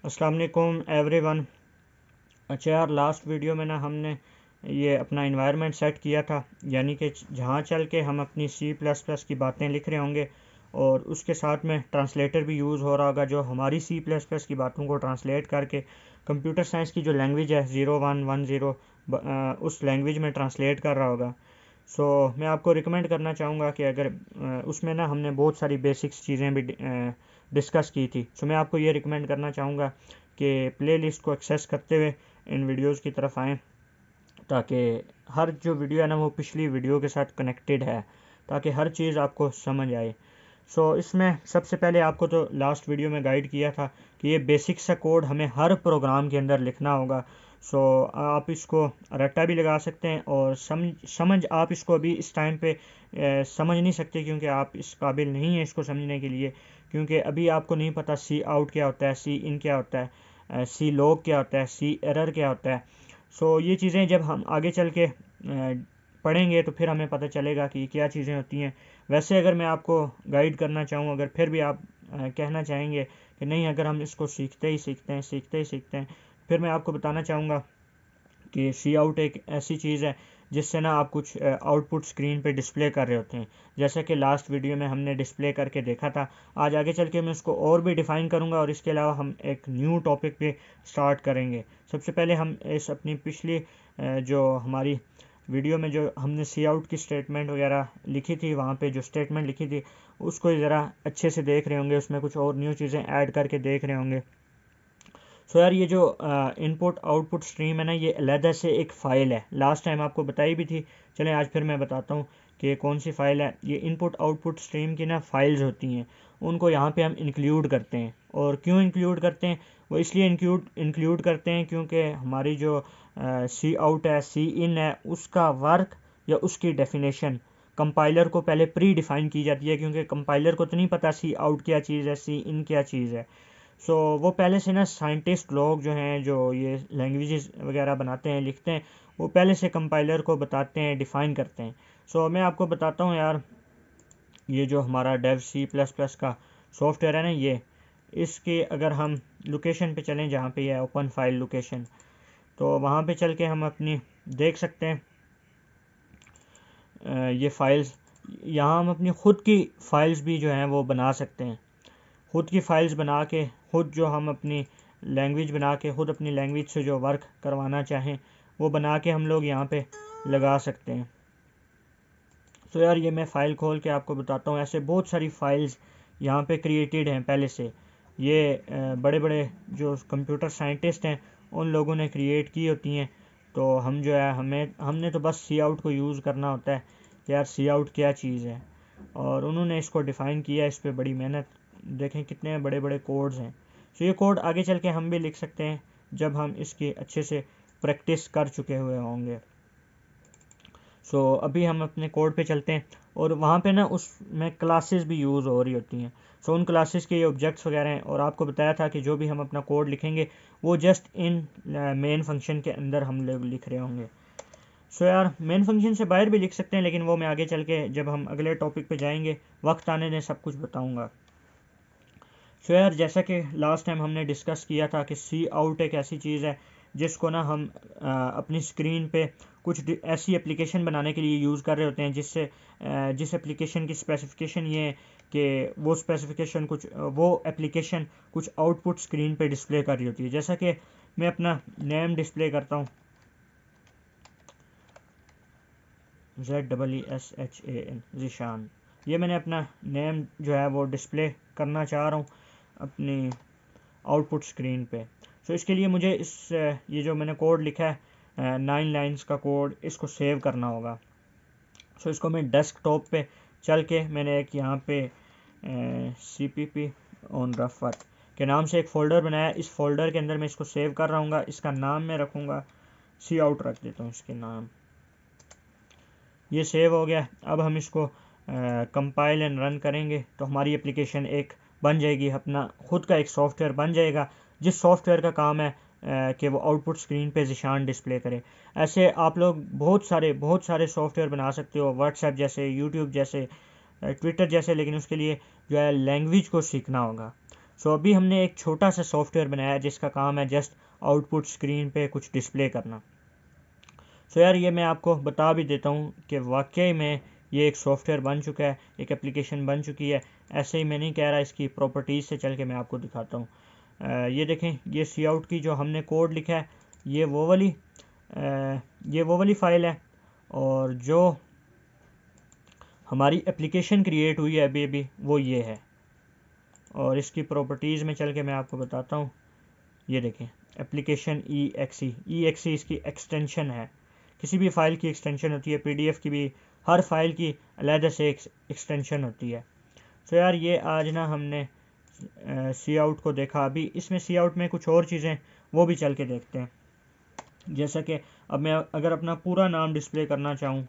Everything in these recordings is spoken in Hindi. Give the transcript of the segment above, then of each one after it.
अस्सलाम वालेकुम एवरीवन। अच्छा यार, लास्ट वीडियो में ना हमने ये अपना इन्वायरमेंट सेट किया था, यानी कि जहाँ चल के हम अपनी सी प्लस प्लस की बातें लिख रहे होंगे और उसके साथ में ट्रांसलेटर भी यूज़ हो रहा होगा जो हमारी सी प्लस प्लस की बातों को ट्रांसलेट करके कंप्यूटर साइंस की जो लैंग्वेज है 0110 उस लैंग्वेज में ट्रांसलेट कर रहा होगा। मैं आपको रिकमेंड करना चाहूँगा कि अगर उसमें ना हमने बहुत सारी बेसिक्स चीज़ें भी डिस्कस की थी। मैं आपको ये रिकमेंड करना चाहूँगा कि प्लेलिस्ट को एक्सेस करते हुए इन वीडियोस की तरफ आएँ, ताकि हर जो वीडियो है ना वो पिछली वीडियो के साथ कनेक्टेड है, ताकि हर चीज़ आपको समझ आए। इसमें सबसे पहले आपको तो लास्ट वीडियो में गाइड किया था कि ये बेसिक सा कोड हमें हर प्रोग्राम के अंदर लिखना होगा। आप इसको रट्टा भी लगा सकते हैं और समझ आप इसको अभी इस टाइम पे समझ नहीं सकते, क्योंकि आप इस काबिल नहीं हैं इसको समझने के लिए, क्योंकि अभी आपको नहीं पता सी आउट क्या होता है, सी इन क्या होता है, सी लॉग क्या होता है, सी एरर क्या होता है। ये चीज़ें जब हम आगे चल के पढ़ेंगे तो फिर हमें पता चलेगा कि क्या चीज़ें होती हैं। वैसे अगर मैं आपको गाइड करना चाहूँ, अगर फिर भी आप कहना चाहेंगे कि नहीं, अगर हम इसको सीखते हैं, फिर मैं आपको बताना चाहूँगा कि सी आउट एक ऐसी चीज़ है जिससे ना आप कुछ आउटपुट स्क्रीन पे डिस्प्ले कर रहे होते हैं, जैसा कि लास्ट वीडियो में हमने डिस्प्ले करके देखा था। आज आगे चल के मैं उसको और भी डिफ़ाइन करूँगा और इसके अलावा हम एक न्यू टॉपिक पे स्टार्ट करेंगे। सबसे पहले हम इस अपनी पिछली जो हमारी वीडियो में जो हमने सी आउट की स्टेटमेंट वगैरह लिखी थी, वहाँ पे जो स्टेटमेंट लिखी थी उसको ज़रा अच्छे से देख रहे होंगे, उसमें कुछ और न्यू चीज़ें ऐड करके देख रहे होंगे। यार, ये जो इनपुट आउटपुट स्ट्रीम है ना, ये अलहदा से एक फ़ाइल है, लास्ट टाइम आपको बताई भी थी। चलें आज फिर मैं बताता हूँ कि कौन सी फ़ाइल है। ये इनपुट आउटपुट स्ट्रीम की ना फाइल्स होती हैं, उनको यहाँ पे हम इंक्लूड करते हैं। और क्यों इंक्लूड करते हैं? वो इसलिए इंक्लूड करते हैं क्योंकि हमारी जो सी आउट है, सी इन है, उसका वर्क या उसकी डेफिनेशन कंपाइलर को पहले प्री डिफ़ाइन की जाती है, क्योंकि कंपाइलर को तो नहीं पता सी आउट क्या चीज़ है, सी इन क्या चीज़ है। वो पहले से ना साइंटिस्ट लोग जो हैं, जो ये लैंग्वेजेस वगैरह बनाते हैं, लिखते हैं, वो पहले से कंपाइलर को बताते हैं, डिफ़ाइन करते हैं। मैं आपको बताता हूँ यार, ये जो हमारा डेव सी प्लस प्लस का सॉफ्टवेयर है ना, ये इसके अगर हम लोकेशन पे चलें, जहाँ पे ये ओपन फाइल लोकेशन, तो वहाँ पे चल के हम अपनी देख सकते हैं ये फाइल्स। यहाँ हम अपनी ख़ुद की फ़ाइल्स भी जो हैं वो बना सकते हैं। ख़ुद की फ़ाइल्स बना के, ख़ुद जो हम अपनी लैंग्वेज बना के, ख़ुद अपनी लैंग्वेज से जो वर्क करवाना चाहें वो बना के हम लोग यहाँ पे लगा सकते हैं। यार, ये मैं फ़ाइल खोल के आपको बताता हूँ। ऐसे बहुत सारी फ़ाइल्स यहाँ पे क्रिएटेड हैं पहले से। ये बड़े बड़े जो कंप्यूटर साइंटिस्ट हैं उन लोगों ने क्रिएट की होती हैं। तो हम जो है हमने तो बस सी आउट को यूज़ करना होता है कि यार सी आउट क्या चीज़ है, और उन्होंने इसको डिफ़ाइन किया। इस पर बड़ी मेहनत, देखें कितने बड़े बड़े कोड्स हैं। ये कोड आगे चल के हम भी लिख सकते हैं जब हम इसकी अच्छे से प्रैक्टिस कर चुके हुए होंगे। अभी हम अपने कोड पे चलते हैं, और वहाँ पे ना उसमें क्लासेस भी यूज़ हो रही होती हैं। उन क्लासेस के ये ऑब्जेक्ट्स वगैरह हैं, और आपको बताया था कि जो भी हम अपना कोड लिखेंगे वो जस्ट इन मेन फंक्शन के अंदर हम लोग लिख रहे होंगे। यार, मेन फंक्शन से बाहर भी लिख सकते हैं, लेकिन वो मैं आगे चल के जब हम अगले टॉपिक पे जाएंगे, वक्त आने में सब कुछ बताऊँगा। यार, जैसा कि लास्ट टाइम हमने डिस्कस किया था कि सी आउट एक ऐसी चीज़ है जिसको ना हम अपनी स्क्रीन पे कुछ ऐसी एप्लीकेशन बनाने के लिए यूज़ कर रहे होते हैं, जिससे जिस एप्लीकेशन की स्पेसिफिकेशन ये है कि वो एप्लीकेशन कुछ आउटपुट स्क्रीन पे डिस्प्ले कर रही होती है। जैसा कि मैं अपना नेम डिस्प्ले करता हूँ, ZEESHAN, ज़ीशान। ये मैंने अपना नेम जो है वो डिस्प्ले करना चाह रहा हूँ अपनी आउटपुट स्क्रीन पे। इसके लिए मुझे ये जो मैंने कोड लिखा है 9 लाइंस का कोड, इसको सेव करना होगा। इसको मैं डेस्कटॉप पे चल के मैंने एक यहाँ पे CPP ऑन रफ वर्क के नाम से एक फ़ोल्डर बनाया। इस फोल्डर के अंदर मैं इसको सेव कर रहा हूँ। इसका नाम मैं रखूँगा सी आउट, रख देता हूँ इसके नाम। ये सेव हो गया। अब हम इसको कंपाइल एंड रन करेंगे तो हमारी एप्लीकेशन एक बन जाएगी, अपना खुद का एक सॉफ्टवेयर बन जाएगा, जिस सॉफ्टवेयर का काम है कि वो आउटपुट स्क्रीन पे ज़ीशान डिस्प्ले करे। ऐसे आप लोग बहुत सारे सॉफ्टवेयर बना सकते हो, व्हाट्सएप जैसे, यूट्यूब जैसे, ट्विटर जैसे, लेकिन उसके लिए जो है लैंग्वेज को सीखना होगा। सो अभी हमने एक छोटा सा सॉफ्टवेयर बनाया जिसका काम है जस्ट आउटपुट स्क्रीन पे कुछ डिस्प्ले करना। सो यार ये मैं आपको बता भी देता हूँ कि वाकई में ये एक सॉफ्टवेयर बन चुका है, एक एप्लीकेशन बन चुकी है। ऐसे ही मैं नहीं कह रहा, इसकी प्रॉपर्टीज़ से चल के मैं आपको दिखाता हूँ। ये देखें, ये सी आउट की जो हमने कोड लिखा है ये वो वाली फ़ाइल है, और जो हमारी एप्लीकेशन क्रिएट हुई है अभी वो ये है। और इसकी प्रॉपर्टीज़ में चल के मैं आपको बताता हूँ। ये देखें, एप्लीकेशन EXE इसकी एक्सटेंशन है। किसी भी फ़ाइल की एक्सटेंशन होती है, PDF की भी, हर फाइल की अलग से एक्सटेंशन होती है। सो यार ये आज ना हमने सी आउट को देखा। अभी इसमें सी आउट में कुछ और चीज़ें वो भी चल के देखते हैं। जैसा कि अब मैं अगर अपना पूरा नाम डिस्प्ले करना चाहूँ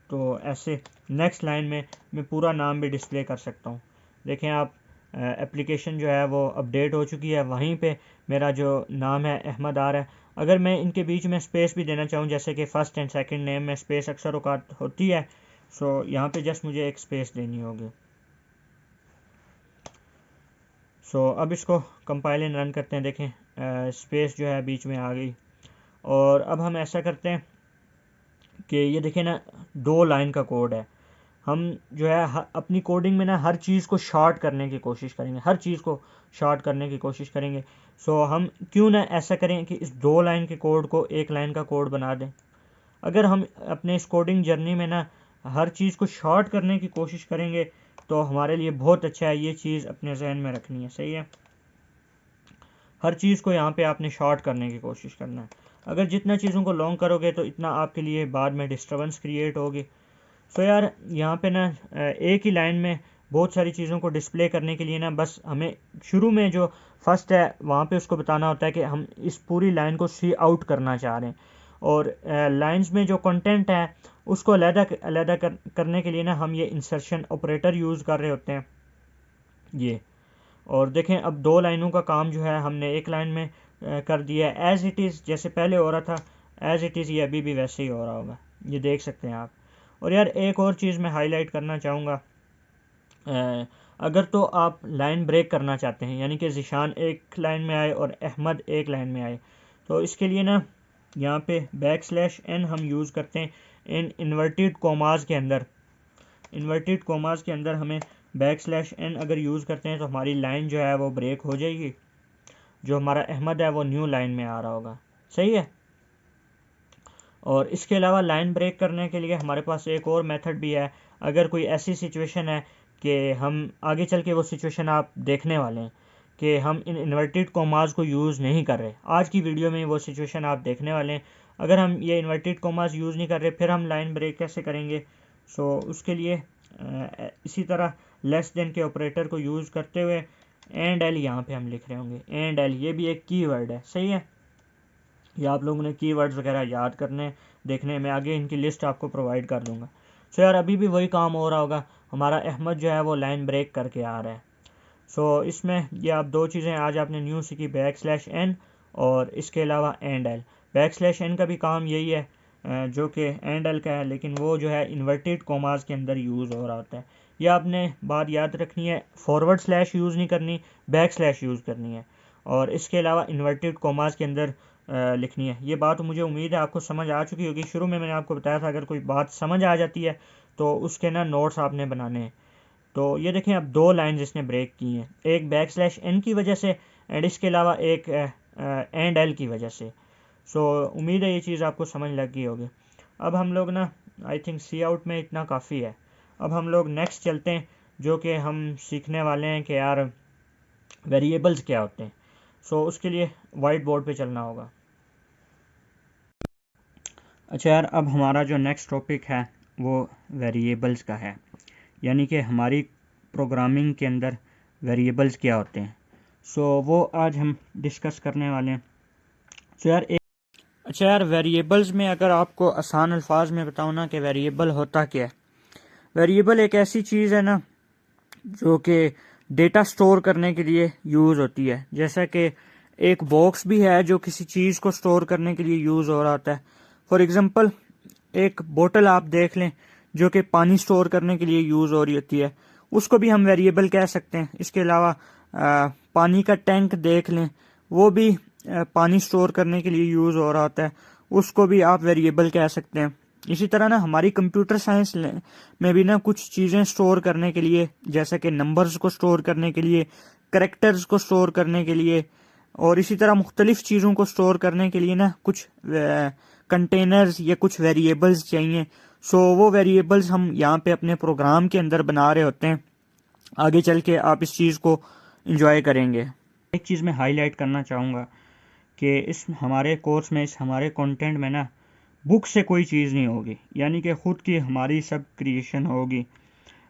तो ऐसे नेक्स्ट लाइन में मैं पूरा नाम भी डिस्प्ले कर सकता हूँ। देखें आप, एप्लीकेशन जो है वो अपडेट हो चुकी है, वहीं पे मेरा जो नाम है अहमद आ रहा है। अगर मैं इनके बीच में स्पेस भी देना चाहूँ, जैसे कि फ़र्स्ट एंड सेकंड नेम में स्पेस अक्सर औकात होती है, सो यहाँ पे जस्ट मुझे एक स्पेस देनी होगी। सो अब इसको कंपाइल एंड रन करते हैं। देखें स्पेस जो है बीच में आ गई। और अब हम ऐसा करते हैं कि ये देखें ना, 2 लाइन का कोड है। हम जो है अपनी कोडिंग में ना हर चीज़ को शॉर्ट करने की कोशिश करेंगे, हर चीज़ को शॉर्ट करने की कोशिश करेंगे। सो हम क्यों ना ऐसा करें कि इस 2 लाइन के कोड को 1 लाइन का कोड बना दें। अगर हम अपने इस कोडिंग जर्नी में ना हर चीज़ को शॉर्ट करने की कोशिश करेंगे तो हमारे लिए बहुत अच्छा है। ये चीज़ अपने जहन में रखनी है, सही है। हर चीज़ को यहाँ पे आपने शॉर्ट करने की कोशिश करना है। अगर जितना चीज़ों को लॉन्ग करोगे तो इतना आपके लिए बाद में डिस्टर्बेंस क्रिएट होगी। सो यार यहाँ पे ना एक ही लाइन में बहुत सारी चीज़ों को डिस्प्ले करने के लिए ना बस हमें शुरू में जो फर्स्ट है वहाँ पे उसको बताना होता है कि हम इस पूरी लाइन को सी आउट करना चाह रहे हैं। और लाइंस में जो कंटेंट है उसको अलग करने के लिए ना हम ये इंसर्शन ऑपरेटर यूज़ कर रहे होते हैं ये। और देखें अब 2 लाइनों का काम जो है हमने एक लाइन में कर दिया है। एज़ इट इज़ जैसे पहले हो रहा था, एज़ इट इज़ ये अभी भी वैसे ही हो रहा होगा, ये देख सकते हैं आप। और यार एक और चीज़ मैं हाईलाइट करना चाहूँगा, अगर तो आप लाइन ब्रेक करना चाहते हैं, यानी कि ज़िशान एक लाइन में आए और अहमद एक लाइन में आए, तो इसके लिए ना यहाँ पे \n हम यूज़ करते हैं इन इन्वर्टेड कोमास के अंदर। इन्वर्टेड कोमास के अंदर हमें \n अगर यूज़ करते हैं तो हमारी लाइन जो है वो ब्रेक हो जाएगी। जो हमारा अहमद है वो न्यू लाइन में आ रहा होगा, सही है। और इसके अलावा लाइन ब्रेक करने के लिए हमारे पास एक और मेथड भी है। अगर कोई ऐसी सिचुएशन है कि हम आगे चल के वो सिचुएशन आप देखने वाले हैं कि हम इन इन्वर्टेड कोमास को यूज़ नहीं कर रहे, आज की वीडियो में वो सिचुएशन आप देखने वाले हैं। अगर हम ये इन्वर्टेड कोमास यूज़ नहीं कर रहे फिर हम लाइन ब्रेक कैसे करेंगे। सो उसके लिए इसी तरह लेस देन के ऑपरेटर को यूज़ करते हुए एंड एल यहाँ पे हम लिख रहे होंगे। एंड एल ये भी एक कीवर्ड है, सही है। या आप लोगों ने कीवर्ड्स वगैरह याद करने देखने में, आगे इनकी लिस्ट आपको प्रोवाइड कर दूंगा। सो यार अभी भी वही काम हो रहा होगा, हमारा अहमद जो है वो लाइन ब्रेक करके आ रहा है। सो इसमें ये आप 2 चीज़ें आज आपने न्यू सीखी, \n और इसके अलावा एंड एल। \n का भी काम यही है जो कि एंड एल का है, लेकिन वो जो है इन्वर्टेड कोमास के अंदर यूज़ हो रहा होता है। यह आपने बात याद रखनी है, // यूज़ नहीं करनी, \/ यूज़ करनी है, और इसके अलावा इन्वर्टेड कोमास के अंदर लिखनी है। ये बात मुझे उम्मीद है आपको समझ आ चुकी होगी। शुरू में मैंने आपको बताया था अगर कोई बात समझ आ जाती है तो उसके ना नोट्स आपने बनाने हैं। तो ये देखें अब 2 लाइन्स इसने ब्रेक की हैं, एक \n की वजह से एंड इसके अलावा एक एंड एल की वजह से। सो उम्मीद है ये चीज़ आपको समझ लग गई होगी। अब हम लोग ना आई थिंक सी आउट में इतना काफ़ी है। अब हम लोग नेक्स्ट चलते हैं, जो कि हम सीखने वाले हैं कि यार वेरिएबल्स क्या होते हैं। सो उसके लिए वाइट बोर्ड पे चलना होगा। अच्छा यार, अब हमारा जो नेक्स्ट टॉपिक है वो वेरिएबल्स का है, यानी कि हमारी प्रोग्रामिंग के अंदर वेरिएबल्स क्या होते हैं। सो वो आज हम डिस्कस करने वाले हैं। सो यार अच्छा यार, वेरिएबल्स में अगर आपको आसान अल्फाज में बताऊँ ना कि वेरिएबल होता क्या है। वेरिएबल एक ऐसी चीज़ है ना जो कि डेटा स्टोर करने के लिए यूज़ होती है। जैसा कि एक बॉक्स भी है जो किसी चीज़ को स्टोर करने के लिए यूज़ हो रहा होता है। फॉर एग्ज़ाम्पल एक बोतल आप देख लें जो कि पानी स्टोर करने के लिए यूज़ हो रही होती है, उसको भी हम वेरिएबल कह सकते हैं। इसके अलावा पानी का टैंक देख लें, वो भी पानी स्टोर करने के लिए यूज़ हो रहा होता है, उसको भी आप वेरिएबल कह सकते हैं। इसी तरह ना हमारी कंप्यूटर साइंस में भी ना कुछ चीज़ें स्टोर करने के लिए, जैसे कि नंबर्स को स्टोर करने के लिए, करेक्टर्स को स्टोर करने के लिए, और इसी तरह मुख्तलिफ चीज़ों को स्टोर करने के लिए ना कुछ कंटेनर्स या कुछ वेरिएबल्स चाहिए। सो वो वेरिएबल्स हम यहाँ पे अपने प्रोग्राम के अंदर बना रहे होते हैं। आगे चल के आप इस चीज़ को इंजॉय करेंगे। एक चीज़ मैं हाईलाइट करना चाहूँगा कि इस हमारे कोर्स में, इस हमारे कंटेंट में ना बुक से कोई चीज़ नहीं होगी, यानी कि ख़ुद की हमारी सब क्रिएशन होगी।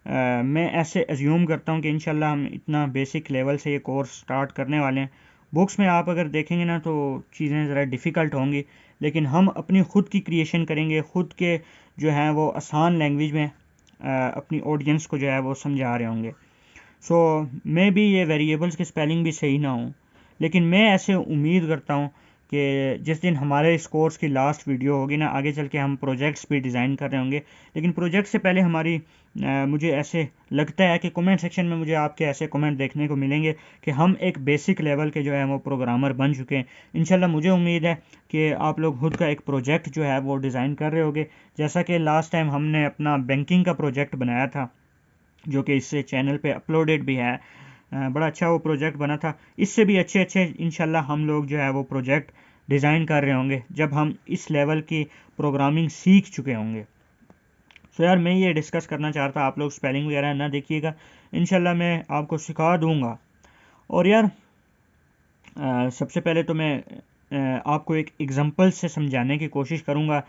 मैं ऐसे एज्यूम करता हूँ कि इंशाल्लाह हम इतना बेसिक लेवल से ये कोर्स स्टार्ट करने वाले हैं। बुक्स में आप अगर देखेंगे ना तो चीज़ें ज़रा डिफ़िकल्ट होंगी, लेकिन हम अपनी ख़ुद की क्रिएशन करेंगे, ख़ुद के जो है वो आसान लैंग्वेज में अपनी ऑडियंस को जो है वो समझा रहे होंगे। सो मे बी ये वेरिएबल्स की स्पेलिंग भी सही ना हो, लेकिन मैं ऐसे उम्मीद करता हूँ कि जिस दिन हमारे इस कोर्स की लास्ट वीडियो होगी ना, आगे चल के हम प्रोजेक्ट्स भी डिज़ाइन कर रहे होंगे। लेकिन प्रोजेक्ट से पहले हमारी मुझे ऐसे लगता है कि कमेंट सेक्शन में मुझे आपके ऐसे कमेंट देखने को मिलेंगे कि हम एक बेसिक लेवल के जो है वो प्रोग्रामर बन चुके हैं। इंशाल्लाह मुझे उम्मीद है कि आप लोग खुद का एक प्रोजेक्ट जो है वो डिज़ाइन कर रहे होंगे, जैसा कि लास्ट टाइम हमने अपना बैंकिंग का प्रोजेक्ट बनाया था, जो कि इससे चैनल पे अपलोडेड भी है। बड़ा अच्छा वो प्रोजेक्ट बना था। इससे भी अच्छे अच्छे इंशाल्लाह हम लोग जो है वो प्रोजेक्ट डिज़ाइन कर रहे होंगे जब हम इस लेवल की प्रोग्रामिंग सीख चुके होंगे। तो यार मैं ये डिस्कस करना चाहता, आप लोग स्पेलिंग वगैरह ना देखिएगा, इंशाल्लाह मैं आपको सिखा दूंगा। और यार सबसे पहले तो मैं आपको एक एग्जांपल से समझाने की कोशिश करूंगा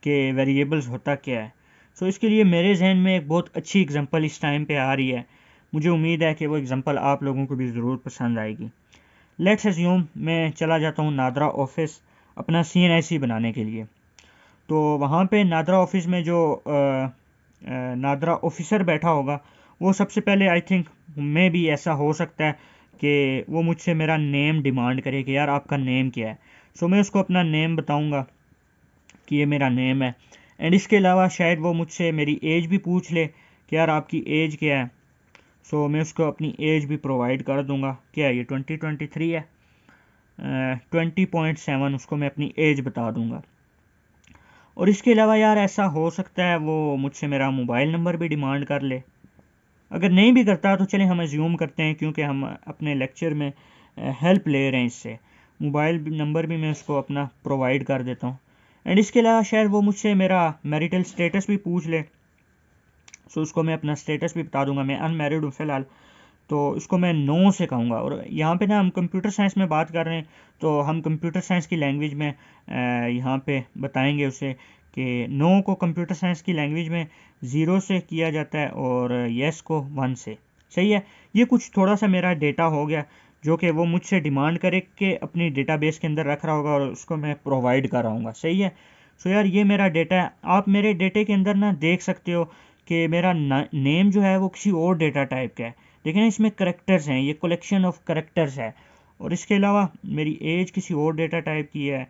कि वेरिएबल्स होता क्या है। सो इसके लिए मेरे जहन में एक बहुत अच्छी एग्जांपल इस टाइम पे आ रही है। मुझे उम्मीद है कि वो एग्जांपल आप लोगों को भी ज़रूर पसंद आएगी। लेट्स अज्यूम मैं चला जाता हूँ नादरा ऑफिस अपना CNIC बनाने के लिए। तो वहाँ पे नादरा ऑफिस में जो नादरा ऑफिसर बैठा होगा, वो सबसे पहले आई थिंक मे भी ऐसा हो सकता है कि वो मुझसे मेरा नेम डिमांड करे कि यार आपका नेम क्या है। सो मैं उसको अपना नेम बताऊँगा कि ये मेरा नेम है। एंड इसके अलावा शायद वो मुझसे मेरी एज भी पूछ ले कि यार आपकी एज क्या है। सो मैं उसको अपनी एज भी प्रोवाइड कर दूंगा। क्या है ये 2023 है, 20.7 उसको मैं अपनी एज बता दूंगा। और इसके अलावा यार ऐसा हो सकता है वो मुझसे मेरा मोबाइल नंबर भी डिमांड कर ले। अगर नहीं भी करता तो चले हम एज्यूम करते हैं, क्योंकि हम अपने लेक्चर में हेल्प ले रहे हैं इससे, मोबाइल नंबर भी मैं उसको अपना प्रोवाइड कर देता हूँ। एंड इसके अलावा शायद वो मुझसे मेरा मैरिटल स्टेटस भी पूछ ले। सो उसको मैं अपना स्टेटस भी बता दूंगा, मैं अनमैरिड हूँ फ़िलहाल, तो इसको मैं नो से कहूँगा। और यहाँ पे ना हम कंप्यूटर साइंस में बात कर रहे हैं, तो हम कंप्यूटर साइंस की लैंग्वेज में यहाँ पे बताएंगे उसे कि नो को कंप्यूटर साइंस की लैंग्वेज में 0 से किया जाता है और येस को 1 से। सही है, ये कुछ थोड़ा सा मेरा डेटा हो गया जो कि वो मुझसे डिमांड करे कि अपनी डेटाबेस के अंदर रख रहा होगा और उसको मैं प्रोवाइड कर रहा हूँ। सही है। सो यार ये मेरा डेटा है। आप मेरे डेटे के अंदर ना देख सकते हो कि मेरा नेम जो है वो किसी और डेटा टाइप का है, लेकिन इसमें करेक्टर्स हैं, ये कलेक्शन ऑफ करेक्टर्स है। और इसके अलावा मेरी एज किसी और डेटा टाइप की है।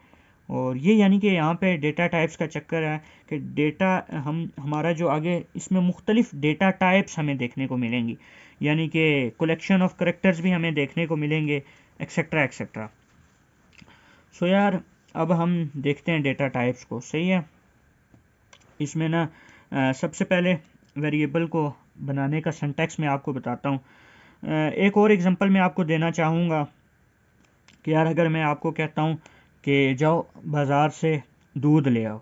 और ये यानी कि यहाँ पे डेटा टाइप्स का चक्कर है कि डेटा हमारा जो आगे इसमें मुख्तलिफ डेटा टाइप्स हमें देखने को मिलेंगी, यानी कि कलेक्शन ऑफ करेक्टर्स भी हमें देखने को मिलेंगे, एक्सेट्रा एक्सेट्रा। सो यार अब हम देखते हैं डेटा टाइप्स को। सही है, इसमें ना सबसे पहले वेरिएबल को बनाने का सिंटैक्स मैं आपको बताता हूँ। एक और एग्जांपल मैं आपको देना चाहूँगा कि यार अगर मैं आपको कहता हूँ कि जाओ बाज़ार से दूध ले आओ,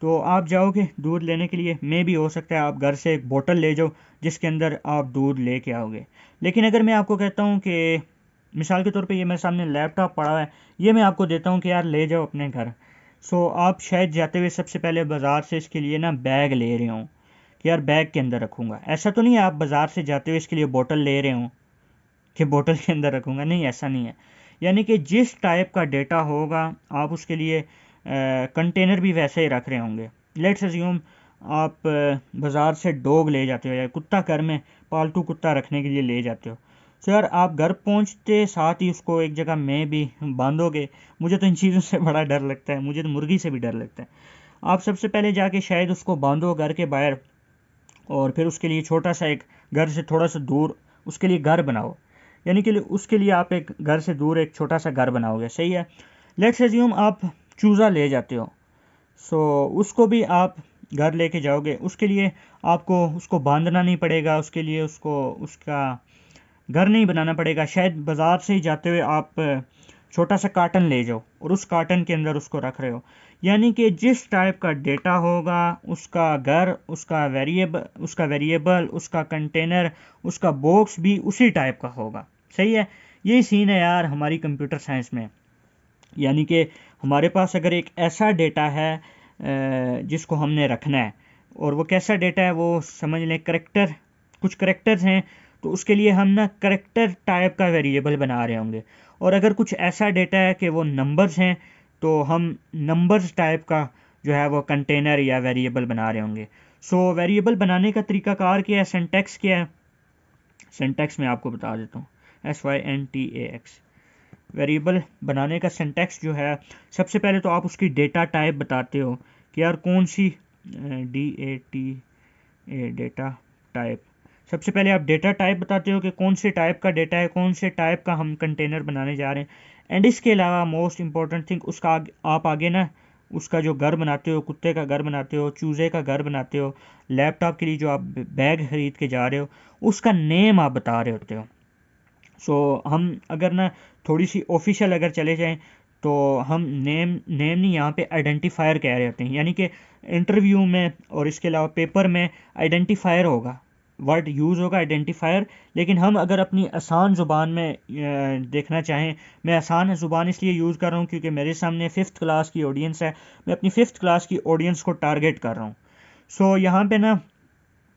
तो आप जाओगे दूध लेने के लिए, मे भी हो सकता है आप घर से एक बोतल ले जाओ जिसके अंदर आप दूध ले के आओगे। लेकिन अगर मैं आपको कहता हूँ कि मिसाल के तौर पे ये मेरे सामने लैपटॉप पड़ा है, ये मैं आपको देता हूँ कि यार ले जाओ अपने घर। सो आप शायद जाते हुए सबसे पहले बाज़ार से इसके लिए ना बैग ले रहे हों कि यार बैग के अंदर रखूँगा। ऐसा तो नहीं है आप बाज़ार से जाते हुए इसके लिए बोतल ले रहे हों कि बोतल के अंदर रखूँगा, नहीं ऐसा नहीं है। यानी कि जिस टाइप का डेटा होगा आप उसके लिए कंटेनर भी वैसे ही रख रहे होंगे। लेट्स अज्यूम आप बाज़ार से डॉग ले जाते हो या कुत्ता घर में पालतू कुत्ता रखने के लिए ले जाते हो। सो यार आप घर पहुंचते साथ ही उसको एक जगह में भी बांधोगे। मुझे तो इन चीज़ों से बड़ा डर लगता है, मुझे तो मुर्गी से भी डर लगता है। आप सबसे पहले जाके शायद उसको बांधो घर के बाहर, और फिर उसके लिए छोटा सा एक घर से थोड़ा सा दूर उसके लिए घर बनाओ, यानी कि उसके लिए आप एक घर से दूर एक छोटा सा घर बनाओगे, सही है। लेट्स अज्यूम आप चूज़ा ले जाते हो, सो उसको भी आप घर लेके जाओगे, उसके लिए आपको उसको बांधना नहीं पड़ेगा, उसके लिए उसका घर नहीं बनाना पड़ेगा। शायद बाज़ार से ही जाते हुए आप छोटा सा कार्टन ले जाओ और उस कार्टन के अंदर उसको रख रहे हो, यानी कि जिस टाइप का डेटा होगा उसका घर, उसका वेरिएबल, उसका कंटेनर, उसका बॉक्स भी उसी टाइप का होगा, सही है। यही सीन है यार हमारी कंप्यूटर साइंस में, यानी कि हमारे पास अगर एक ऐसा डेटा है जिसको हमने रखना है, और वो कैसा डेटा है, वो समझ लें करेक्टर, कुछ करेक्टर्स हैं, तो उसके लिए हम ना करेक्टर टाइप का वेरिएबल बना रहे होंगे। और अगर कुछ ऐसा डेटा है कि वो नंबर्स हैं, तो हम नंबर्स टाइप का जो है वो कंटेनर या वेरिएबल बना रहे होंगे। सो वेरिएबल बनाने का तरीकाकार क्या है, सिंटैक्स क्या है, सिंटैक्स मैं आपको बता देता हूँ। SYNTAX वेरिएबल बनाने का सिंटैक्स जो है, सबसे पहले तो आप उसकी डेटा टाइप बताते हो कि यार कौन सी डेटा टाइप, सबसे पहले आप डेटा टाइप बताते हो कि कौन से टाइप का डेटा है, कौन से टाइप का हम कंटेनर बनाने जा रहे हैं। एंड इसके अलावा मोस्ट इंपॉर्टेंट थिंग, उसका आप आगे ना उसका जो घर बनाते हो, कुत्ते का घर बनाते हो, चूज़े का घर बनाते हो, लैपटॉप के लिए जो आप बैग खरीद के जा रहे हो, उसका नेम आप बता रहे होते हो। सो हम अगर ना थोड़ी सी ऑफिशियल अगर चले जाएं, तो हम नेम नहीं, यहाँ पे आइडेंटिफायर कह रहे होते हैं, यानी कि इंटरव्यू में और इसके अलावा पेपर में आइडेंटिफायर होगा, वर्ड यूज़ होगा आइडेंटिफायर। लेकिन हम अगर अपनी आसान ज़ुबान में देखना चाहें, मैं आसान ज़ुबान इसलिए यूज़ कर रहा हूँ क्योंकि मेरे सामने 5th क्लास की ऑडियंस है, मैं अपनी 5th क्लास की ऑडियंस को टारगेट कर रहा हूँ। सो यहाँ पे ना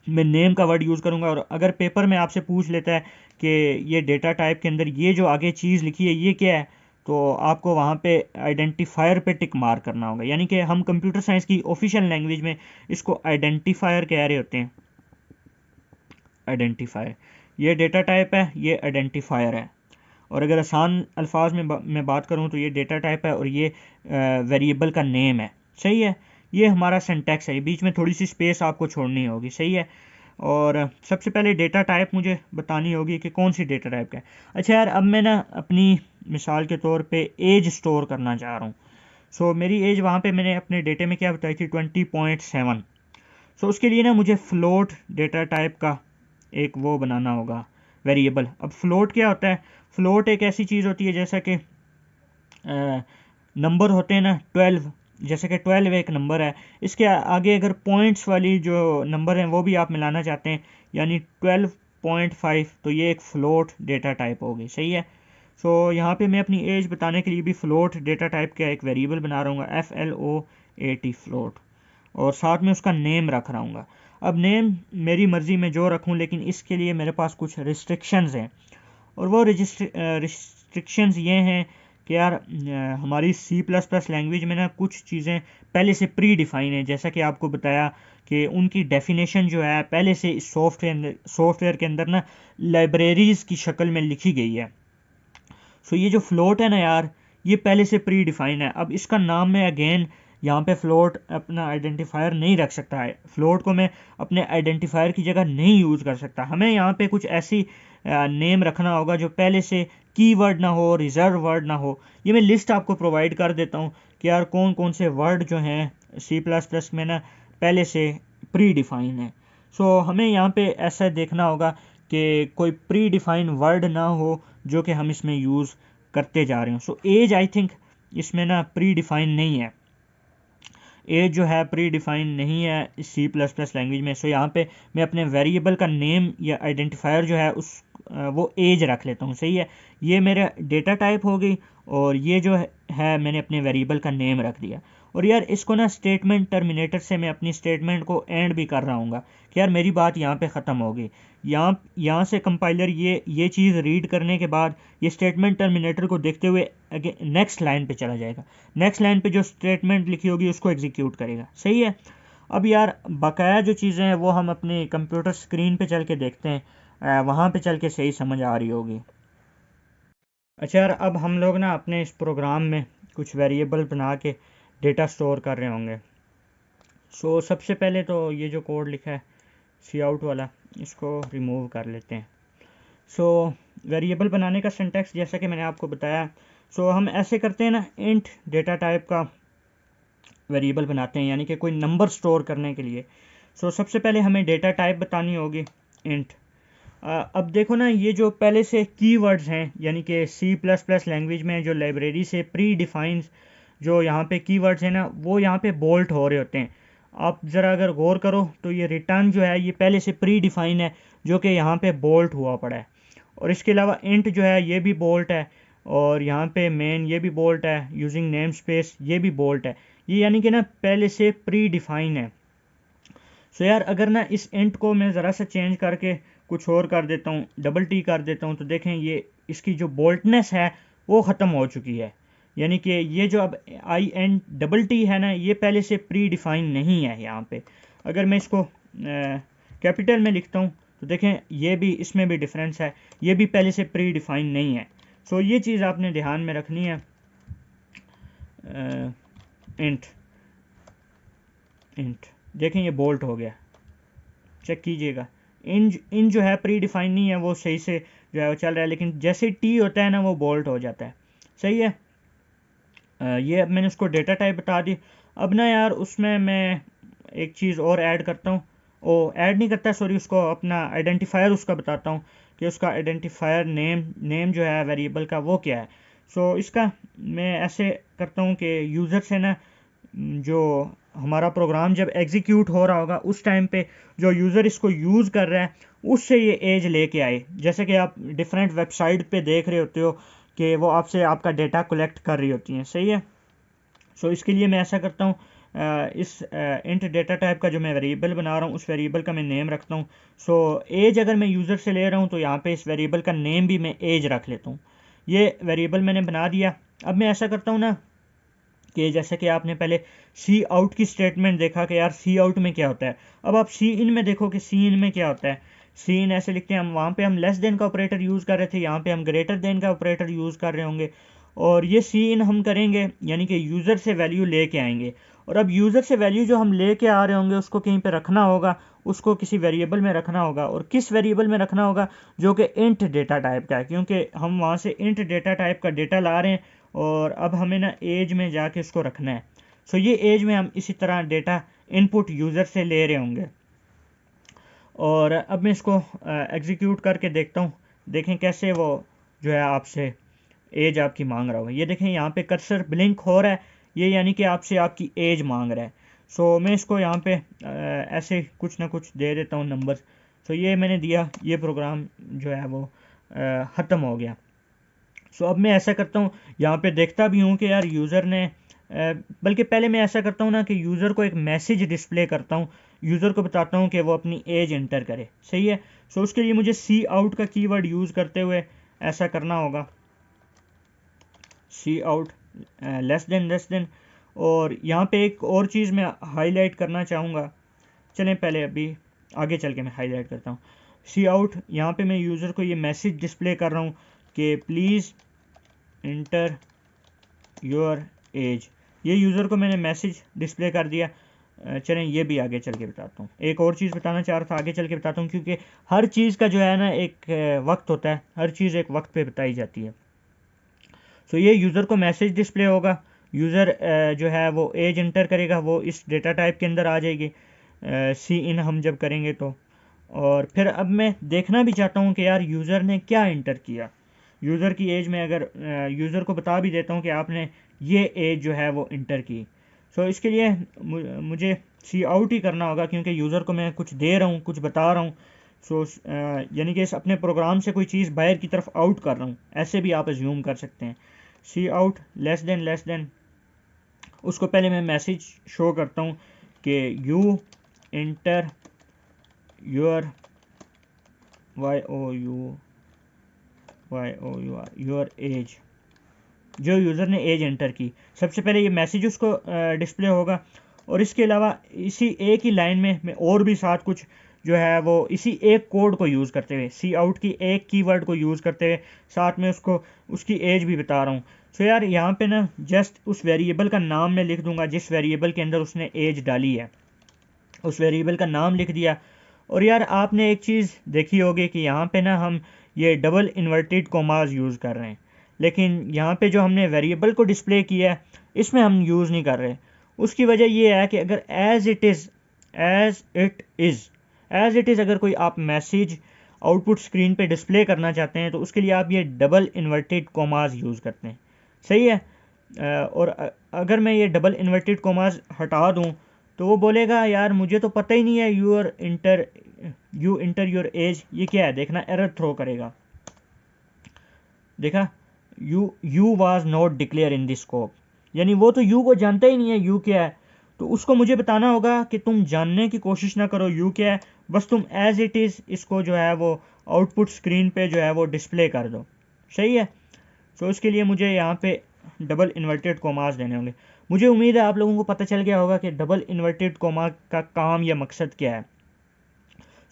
मैं नेम का वर्ड यूज़ करूँगा। और अगर पेपर में आपसे पूछ लेता है कि ये डेटा टाइप के अंदर ये जो आगे चीज़ लिखी है ये क्या है, तो आपको वहाँ पे आइडेंटिफायर पे टिक मार करना होगा, यानी कि हम कंप्यूटर साइंस की ऑफिशियल लैंग्वेज में इसको आइडेंटिफायर कह रहे होते हैं। आइडेंटिफायर, ये डेटा टाइप है, ये आइडेंटिफायर है। और अगर आसान अल्फाज में मैं बात करूँ तो ये डेटा टाइप है और ये वेरिएबल का नेम है, सही है। ये हमारा सिंटैक्स है, बीच में थोड़ी सी स्पेस आपको छोड़नी होगी, सही है। और सबसे पहले डेटा टाइप मुझे बतानी होगी कि कौन सी डेटा टाइप का है। अच्छा यार, अब मैं ना अपनी मिसाल के तौर पे एज स्टोर करना चाह रहा हूँ। सो मेरी एज वहाँ पे मैंने अपने डेटे में क्या बताई थी, 20.7। सो उसके लिए ना मुझे फ्लोट डेटा टाइप का एक वो बनाना होगा वेरिएबल। अब फ्लोट क्या होता है, फ्लोट एक ऐसी चीज़ होती है जैसा कि नंबर होते हैं ना 12, जैसे कि 12 एक नंबर है, इसके आगे अगर पॉइंट्स वाली जो नंबर हैं वो भी आप मिलाना चाहते हैं, यानी 12.5, तो ये एक फ्लोट डेटा टाइप होगी, सही है। सो यहाँ पे मैं अपनी एज बताने के लिए भी फ्लोट डेटा टाइप का एक वेरिएबल बना रहा हूँ, FLOAT फ्लोट, और साथ में उसका नेम रख रहा हूँ। अब नेम मेरी मर्ज़ी में जो रखूँ, लेकिन इसके लिए मेरे पास कुछ रिस्ट्रिक्शंस हैं, और वो रिस्ट्रिक्शंस ये हैं कि यार हमारी C++ लैंग्वेज में ना कुछ चीज़ें पहले से प्री डिफ़ाइन है, जैसा कि आपको बताया कि उनकी डेफिनेशन जो है पहले से इस सॉफ्टवेयर के अंदर ना लाइब्रेरीज़ की शक्ल में लिखी गई है। सो ये जो फ्लोट है ना यार, ये पहले से प्री डिफ़ाइन है। अब इसका नाम मैं अगेन यहाँ पे फ्लोट अपना आइडेंटिफायर नहीं रख सकता है, फ्लोट को मैं अपने आइडेंटिफायर की जगह नहीं यूज़ कर सकता। हमें यहाँ पे कुछ ऐसी नेम रखना होगा जो पहले से कीवर्ड ना हो, रिजर्व वर्ड ना हो। ये मैं लिस्ट आपको प्रोवाइड कर देता हूँ कि यार कौन कौन से वर्ड जो हैं C++ में ना पहले से प्री डिफ़ाइन है। सो हमें यहाँ पे ऐसा देखना होगा कि कोई प्री डिफ़ाइन वर्ड ना हो जो कि हम इसमें यूज़ करते जा रहे हो। सो एज आई थिंक इसमें ना प्री डिफ़ाइन नहीं है, एज जो है प्री डिफ़ाइन नहीं है C++ लैंग्वेज में। सो यहाँ पे मैं अपने वेरिएबल का नेम या आइडेंटिफायर जो है वो एज रख लेता हूँ, सही है। ये मेरा डेटा टाइप हो गई, और ये जो है मैंने अपने वेरिएबल का नेम रख दिया। और यार इसको ना स्टेटमेंट टर्मिनेटर से मैं अपनी स्टेटमेंट को एंड भी कर रहा हूँ कि यार मेरी बात यहाँ पे ख़त्म हो गई। यहाँ से कंपाइलर ये चीज़ रीड करने के बाद ये स्टेटमेंट टर्मिनेटर को देखते हुए नेक्स्ट लाइन पे चला जाएगा, नेक्स्ट लाइन पे जो स्टेटमेंट लिखी होगी उसको एग्जीक्यूट करेगा, सही है। अब यार बकाया जो चीज़ें हैं वो हम अपने कंप्यूटर स्क्रीन पे चल के देखते हैं, वहाँ पे चल के सही समझ आ रही होगी। अच्छा यार, अब हम लोग ना अपने इस प्रोग्राम में कुछ वेरिएबल बना के डेटा स्टोर कर रहे होंगे। सो सबसे पहले तो ये जो कोड लिखा है सी आउट वाला, इसको रिमूव कर लेते हैं। सो वेरिएबल बनाने का सिंटैक्स जैसा कि मैंने आपको बताया, सो हम ऐसे करते हैं ना, इंट डेटा टाइप का वेरिएबल बनाते हैं, यानी कि कोई नंबर स्टोर करने के लिए। सो सबसे पहले हमें डेटा टाइप बतानी होगी इंट। अब देखो ना, ये जो पहले से कीवर्ड्स हैं, यानी कि C++ लैंग्वेज में जो लाइब्रेरी से प्री डिफाइंड जो यहाँ पे कीवर्ड्स हैं ना, वो यहाँ पे बोल्ट हो रहे होते हैं। आप ज़रा अगर गौर करो तो ये रिटर्न जो है ये पहले से प्री डिफाइन है, जो कि यहाँ पे बोल्ट हुआ पड़ा है। और इसके अलावा इंट जो है ये भी बोल्ट है, और यहाँ पे मेन ये भी बोल्ट है, यूजिंग नेम स्पेस ये भी बोल्ट है। ये यानी कि ना पहले से प्री डिफाइन है। सो यार अगर ना इस इंट को मैं ज़रा सा चेंज करके कुछ और कर देता हूँ, डबल टी कर देता हूँ, तो देखें ये इसकी जो बोल्टनेस है वो ख़त्म हो चुकी है। यानी कि ये जो अब INTT है ना, ये पहले से प्री डिफाइन नहीं है यहाँ पे। अगर मैं इसको कैपिटल में लिखता हूँ तो देखें ये भी, इसमें भी डिफरेंस है, ये भी पहले से प्री डिफाइन नहीं है। सो ये चीज़ आपने ध्यान में रखनी है। इंट देखें ये बोल्ट हो गया, चेक कीजिएगा। इन जो है प्री डिफाइन नहीं है, वो सही से जो है वो चल रहा है, लेकिन जैसे टी होता है ना वो बोल्ट हो जाता है। सही है। ये अब मैंने उसको डेटा टाइप बता दी। अब ना यार उसमें मैं एक चीज़ और ऐड करता हूँ, ओ ऐड नहीं करता सॉरी, उसको अपना आइडेंटिफायर उसका बताता हूँ कि उसका आइडेंटिफायर नेम जो है वेरिएबल का वो क्या है। सो इसका मैं ऐसे करता हूँ कि यूज़र से ना, जो हमारा प्रोग्राम जब एग्जीक्यूट हो रहा होगा उस टाइम पे जो यूज़र इसको यूज़ कर रहा है उससे ये एज लेके आए। जैसे कि आप डिफरेंट वेबसाइट पे देख रहे होते हो कि वो आपसे आपका डेटा कलेक्ट कर रही होती हैं। सही है। सो इसके लिए मैं ऐसा करता हूँ, इस इंट डेटा टाइप का जो मैं वेरिएबल बना रहा हूँ उस वेरिएबल का मैं नेम रखता हूँ। सो एज अगर मैं यूज़र से ले रहा हूँ तो यहाँ पे इस वेरिएबल का नेम भी मैं एज रख लेता हूँ। ये वेरिएबल मैंने बना दिया। अब मैं ऐसा करता हूँ ना कि जैसे कि आपने पहले सी आउट की स्टेटमेंट देखा कि यार सी आउट में क्या होता है, अब आप सी इन में देखो कि सी इन में क्या होता है। सी इन ऐसे लिखते हैं हम, वहाँ पे हम लेस देन का ऑपरेटर यूज़ कर रहे थे, यहाँ पे हम ग्रेटर देन का ऑपरेटर यूज़ कर रहे होंगे। और ये सी इन हम करेंगे यानी कि यूज़र से वैल्यू लेके आएंगे, और अब यूज़र से वैल्यू जो हम लेके आ रहे होंगे उसको कहीं पे रखना होगा, उसको किसी वेरिएबल में रखना होगा। और किस वेरिएबल में रखना होगा, जो कि इंट डेटा टाइप का है, क्योंकि हम वहाँ से इंट डेटा टाइप का डेटा ला रहे हैं और अब हमें ना एज में जाके उसको रखना है। सो ये एज में हम इसी तरह डेटा इनपुट यूज़र से ले रहे होंगे। और अब मैं इसको एग्जीक्यूट करके देखता हूँ, देखें कैसे वो जो है आपसे एज आपकी मांग रहा होगा। ये देखें यहाँ पे कर्सर ब्लिंक हो रहा है, ये यानी कि आपसे आपकी एज मांग रहा है। सो मैं इसको यहाँ पे ऐसे कुछ ना कुछ दे देता हूँ नंबर। सो ये मैंने दिया, ये प्रोग्राम जो है वो ख़त्म हो गया। सो अब मैं ऐसा करता हूँ, यहाँ पे देखता भी हूँ कि यार यूज़र ने बल्कि पहले मैं ऐसा करता हूँ ना कि यूज़र को एक मैसेज डिस्प्ले करता हूँ, यूज़र को बताता हूँ कि वो अपनी एज एंटर करे। सही है। सो उसके लिए मुझे सी आउट का कीवर्ड यूज़ करते हुए ऐसा करना होगा, सी आउट लेस देन। और यहाँ पे एक और चीज़ मैं हाईलाइट करना चाहूँगा, चलें पहले अभी आगे चल के मैं हाईलाइट करता हूँ। सी आउट, यहाँ पे मैं यूज़र को ये मैसेज डिस्प्ले कर रहा हूँ कि प्लीज़ इंटर योर एज। ये यूज़र को मैंने मैसेज डिस्प्ले कर दिया। चलें ये भी आगे चल के बताता हूँ। एक और चीज़ बताना चाह रहा था, आगे चल के बताता हूँ, क्योंकि हर चीज़ का जो है ना एक वक्त होता है, हर चीज़ एक वक्त पे बताई जाती है। सो ये यूज़र को मैसेज डिस्प्ले होगा, यूज़र जो है वो एज इंटर करेगा, वो इस डेटा टाइप के अंदर आ जाएगी सी इन हम जब करेंगे तो। और फिर अब मैं देखना भी चाहता हूँ कि यार यूज़र ने क्या इंटर किया। यूज़र की एज में अगर यूज़र को बता भी देता हूँ कि आपने ये एज जो है वो इंटर की। सो इसके लिए मुझे सी आउट ही करना होगा, क्योंकि यूज़र को मैं कुछ दे रहा हूँ, कुछ बता रहा हूँ। सो यानी कि इस अपने प्रोग्राम से कोई चीज़ बाहर की तरफ आउट कर रहा हूँ, ऐसे भी आप एज्यूम कर सकते हैं। सी आउट लेस देन, उसको पहले मैं मैसेज शो करता हूँ कि you inter your your age, जो यूज़र ने एज एंटर की। सबसे पहले ये मैसेज उसको डिस्प्ले होगा। और इसके अलावा इसी एक ही लाइन में मैं और भी साथ कुछ जो है वो इसी एक कोड को यूज़ करते हुए, सी आउट की एक कीवर्ड को यूज़ करते हुए साथ में उसको उसकी एज भी बता रहा हूँ। सो यार यहाँ पे ना जस्ट उस वेरिएबल का नाम मैं लिख दूंगा जिस वेरिएबल के अंदर उसने एज डाली है, उस वेरिएबल का नाम लिख दिया। और यार आपने एक चीज़ देखी होगी कि यहाँ पे ना हम ये डबल इन्वर्टेड कोमास यूज़ कर रहे हैं, लेकिन यहाँ पे जो हमने वेरिएबल को डिस्प्ले किया है इसमें हम यूज़ नहीं कर रहे। उसकी वजह ये है कि अगर एज इट इज़ अगर कोई आप मैसेज आउटपुट स्क्रीन पे डिस्प्ले करना चाहते हैं तो उसके लिए आप ये डबल इन्वर्टेड कोमास यूज़ करते हैं। सही है। और अगर मैं ये डबल इन्वर्टेड कोमास हटा दूं तो वो बोलेगा यार मुझे तो पता ही नहीं है, यू इंटर योर एज, ये क्या है, देखना एरर थ्रो करेगा। देखा, you was not declare in this scope, यानी वो तो यू को जानता ही नहीं है यू क्या है। तो उसको मुझे बताना होगा कि तुम जानने की कोशिश ना करो यू क्या है, बस तुम एज इट इज़ इसको जो है वो आउटपुट स्क्रीन पे जो है वो डिस्प्ले कर दो। सही है। तो इसके लिए मुझे यहाँ पे डबल इन्वर्टेड कोमास देने होंगे। मुझे उम्मीद है आप लोगों को पता चल गया होगा कि डबल इन्वर्टेड कोमा का काम या मकसद क्या है।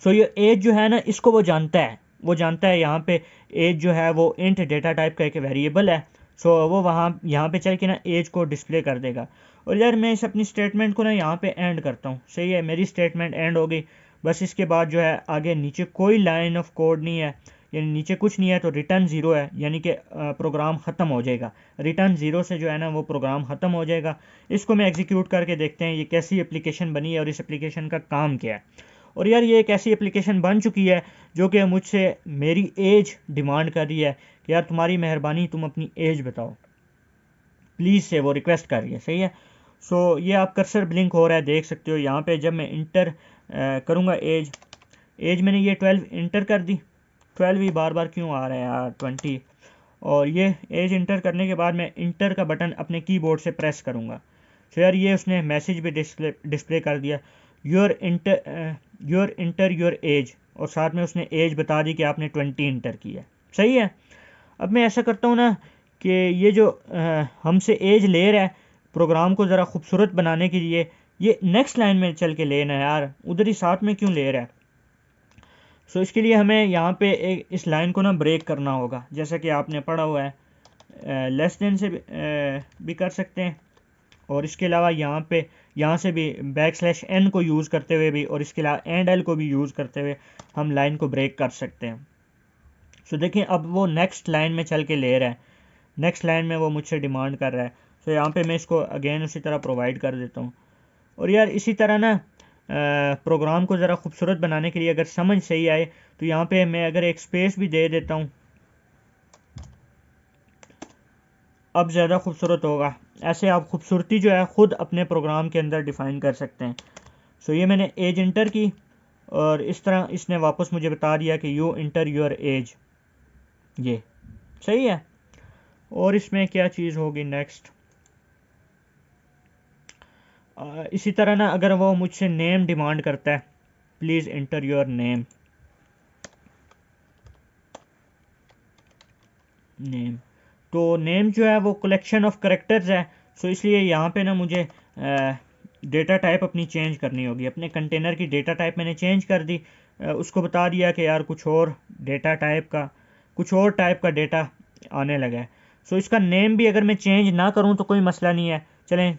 सो ये एज जो है ना, इसको वो जानता है यहाँ पे एज जो है वो इंट डेटा टाइप का एक वेरिएबल है। सो वो यहाँ पे चल के ना एज को डिस्प्ले कर देगा। और यार मैं इस अपनी स्टेटमेंट को ना यहाँ पे एंड करता हूँ। सही है, मेरी स्टेटमेंट एंड हो गई। बस इसके बाद जो है आगे नीचे कोई लाइन ऑफ कोड नहीं है, यानी नीचे कुछ नहीं है, तो रिटर्न ज़ीरो है, यानी कि प्रोग्राम ख़त्म हो जाएगा। रिटर्न ज़ीरो से जो है ना वो प्रोग्राम ख़त्म हो जाएगा। इसको मैं एग्जीक्यूट करके देखते हैं ये कैसी एप्लीकेशन बनी है और इस एप्लीकेशन का काम क्या है। और यार ये एक ऐसी एप्लीकेशन बन चुकी है जो कि मुझसे मेरी एज डिमांड कर रही है कि यार तुम्हारी मेहरबानी तुम अपनी एज बताओ प्लीज़ से, वो रिक्वेस्ट कर रही है। सही है। सो ये आप कर्सर ब्लिंक हो रहा है, देख सकते हो यहाँ पे। जब मैं इंटर करूँगा एज मैंने ये 12 इंटर कर दी। 12 ही बार बार क्यों आ रहा है यार, 20। और ये एज इंटर करने के बाद मैं इंटर का बटन अपने कीबोर्ड से प्रेस करूँगा। तो यार ये उसने मैसेज भी डिस्प्ले कर दिया, योर इंटर योर एज, और साथ में उसने एज बता दी कि आपने 20 इंटर की है। सही है। अब मैं ऐसा करता हूँ ना कि ये जो हमसे एज ले रहा है प्रोग्राम को ज़रा खूबसूरत बनाने के लिए, ये नेक्स्ट लाइन में चल के लेना है यार, उधर ही साथ में क्यों ले रहा है। सो इसके लिए हमें यहाँ पे इस लाइन को ना ब्रेक करना होगा, जैसा कि आपने पढ़ा हुआ है। लेस देन से भी कर सकते हैं, और इसके अलावा यहाँ से भी \n को यूज़ करते हुए भी, और इसके अलावा एल को भी यूज़ करते हुए हम लाइन को ब्रेक कर सकते हैं। सो देखिए अब वो नेक्स्ट लाइन में चल के ले रहा है, नेक्स्ट लाइन में वो मुझसे डिमांड कर रहा है। सो यहाँ पे मैं इसको अगेन उसी तरह प्रोवाइड कर देता हूँ। और यार इसी तरह ना प्रोग्राम को ज़रा खूबसूरत बनाने के लिए अगर समझ सही आए तो यहाँ पे मैं अगर एक स्पेस भी दे देता हूँ, अब ज़्यादा खूबसूरत होगा। ऐसे आप खूबसूरती जो है ख़ुद अपने प्रोग्राम के अंदर डिफ़ाइन कर सकते हैं। सो ये मैंने एज इंटर की और इस तरह इसने वापस मुझे बता दिया कि यू इंटर योर एज। ये सही है। और इसमें क्या चीज़ होगी नेक्स्ट, इसी तरह ना अगर वो मुझसे नेम डिमांड करता है, प्लीज़ इंटर योर नेम, तो नेम जो है वो कलेक्शन ऑफ करेक्टर्स है। सो इसलिए यहाँ पे ना मुझे डेटा टाइप अपनी चेंज करनी होगी। अपने कंटेनर की डेटा टाइप मैंने चेंज कर दी, उसको बता दिया कि यार कुछ और टाइप का डेटा आने लगा है। सो इसका नेम भी अगर मैं चेंज ना करूँ तो कोई मसला नहीं है, चलें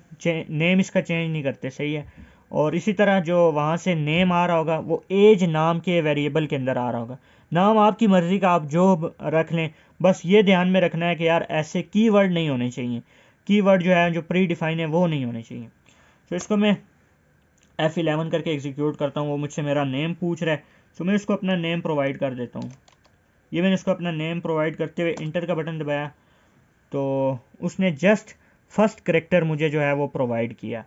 नेम इसका चेंज नहीं करते। सही है। और इसी तरह जो वहाँ से नेम आ रहा होगा वो एज नाम के वेरिएबल के अंदर आ रहा होगा। नाम आपकी मर्ज़ी का आप जो रख लें, बस ये ध्यान में रखना है कि यार ऐसे कीवर्ड नहीं होने चाहिए, कीवर्ड जो है जो प्री डिफाइन है वो नहीं होने चाहिए। तो इसको मैं F11 करके एग्जीक्यूट करता हूँ, वो मुझसे मेरा नेम पूछ रहा है। तो मैं इसको अपना नेम प्रोवाइड कर देता हूँ। ये मैंने इसको अपना नेम प्रोवाइड करते हुए इंटर का बटन दबाया तो उसने जस्ट फर्स्ट करेक्टर मुझे जो है वो प्रोवाइड किया,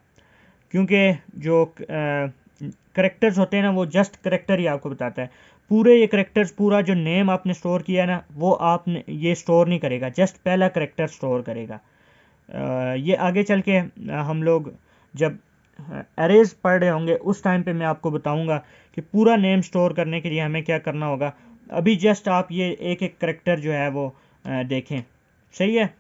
क्योंकि जो करेक्टर्स होते हैं ना वो जस्ट करेक्टर ही आपको बताता है। पूरे ये करेक्टर्स, पूरा जो नेम आपने स्टोर किया ना वो आपने ये स्टोर नहीं करेगा, जस्ट पहला करेक्टर स्टोर करेगा। ये आगे चल के हम लोग जब एरेज पढ़ रहे होंगे उस टाइम पे मैं आपको बताऊंगा कि पूरा नेम स्टोर करने के लिए हमें क्या करना होगा। अभी जस्ट आप ये एक एक करेक्टर जो है वो देखें। सही है।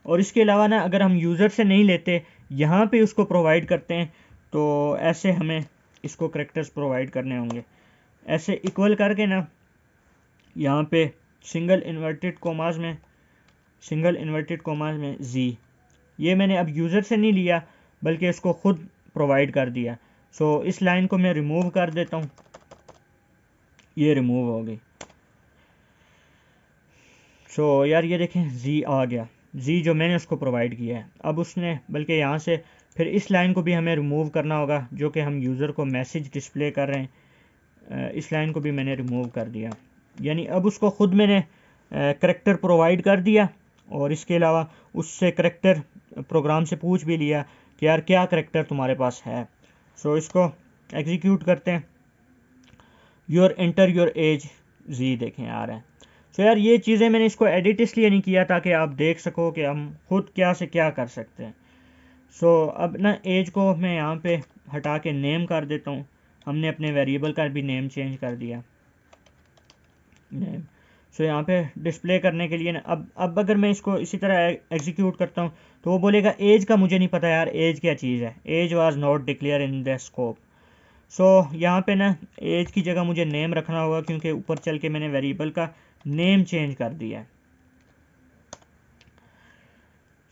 और इसके अलावा ना अगर हम यूज़र से नहीं लेते, यहाँ पे उसको प्रोवाइड करते हैं, तो ऐसे हमें इसको करेक्टर्स प्रोवाइड करने होंगे। ऐसे इक्वल करके ना यहाँ पे सिंगल इन्वर्टेड कोमास में जी, ये मैंने अब यूज़र से नहीं लिया बल्कि इसको ख़ुद प्रोवाइड कर दिया। सो इस लाइन को मैं रिमूव कर देता हूँ, ये रिमूव हो गई। सो यार ये देखें जी आ गया, जी जो मैंने उसको प्रोवाइड किया है। अब उसने बल्कि यहाँ से फिर इस लाइन को भी हमें रिमूव करना होगा जो कि हम यूज़र को मैसेज डिस्प्ले कर रहे हैं, इस लाइन को भी मैंने रिमूव कर दिया। यानी अब उसको ख़ुद मैंने करैक्टर प्रोवाइड कर दिया और इसके अलावा उससे करैक्टर प्रोग्राम से पूछ भी लिया कि यार क्या करैक्टर तुम्हारे पास है। सो इसको एग्जीक्यूट करते हैं। योर एंटर योर एज, जी देखें आ रहा है। सो यार ये चीज़ें मैंने इसको एडिट इसलिए नहीं किया ताकि आप देख सको कि हम खुद क्या से क्या कर सकते हैं। सो अब ना एज को मैं यहाँ पे हटा के नेम कर देता हूँ। हमने अपने वेरिएबल का भी नेम चेंज कर दिया, नेम। सो यहाँ पे डिस्प्ले करने के लिए ना अब अगर मैं इसको इसी तरह एग्जीक्यूट करता हूँ तो वो बोलेगा एज का मुझे नहीं पता यार, एज क्या चीज़ है, age was not declare in the scope. So यहाँ पे ना एज की जगह मुझे नेम रखना होगा क्योंकि ऊपर चल के मैंने वेरिएबल का नेम चेंज कर दिया है।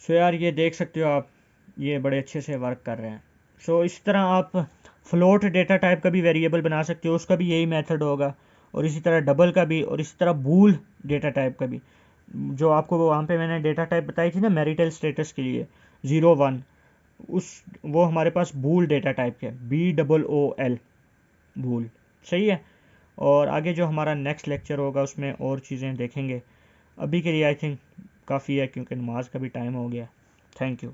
सो यार ये देख सकते हो आप, ये बड़े अच्छे से वर्क कर रहे हैं। सो इस तरह आप फ्लोट डेटा टाइप का भी वेरिएबल बना सकते हो, उसका भी यही मेथड होगा, और इसी तरह डबल का भी, और इसी तरह बूल डेटा टाइप का भी। जो आपको वहाँ पे मैंने डेटा टाइप बताई थी ना मैरिटल स्टेटस के लिए 01, वो हमारे पास बूल डेटा टाइप के, BOOL बूल, सही है। और आगे जो हमारा नेक्स्ट लेक्चर होगा उसमें और चीज़ें देखेंगे। अभी के लिए आई थिंक काफ़ी है क्योंकि नमाज का भी टाइम हो गया। Thank you.